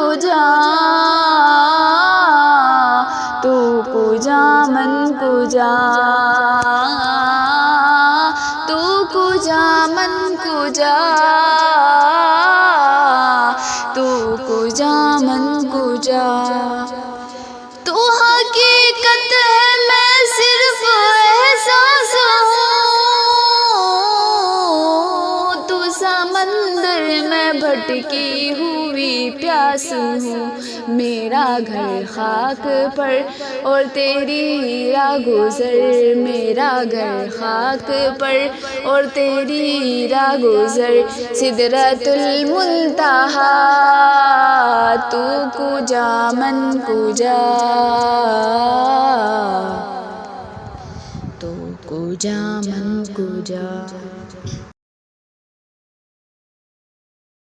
کجا تو کجا من کجا تو کجا من کجا تو کجا من کجا تو حقیقت ہے میں صرف احساس ہوں تو سمندر میں بھٹکی ہوئی پیاس ہوں میرا گھر خاک پر اور تیری راہگزر میرا گھر خاک پر اور تیری راہگزر سدرۃ المنتہا تو کجا من کجا تو کجا من کجا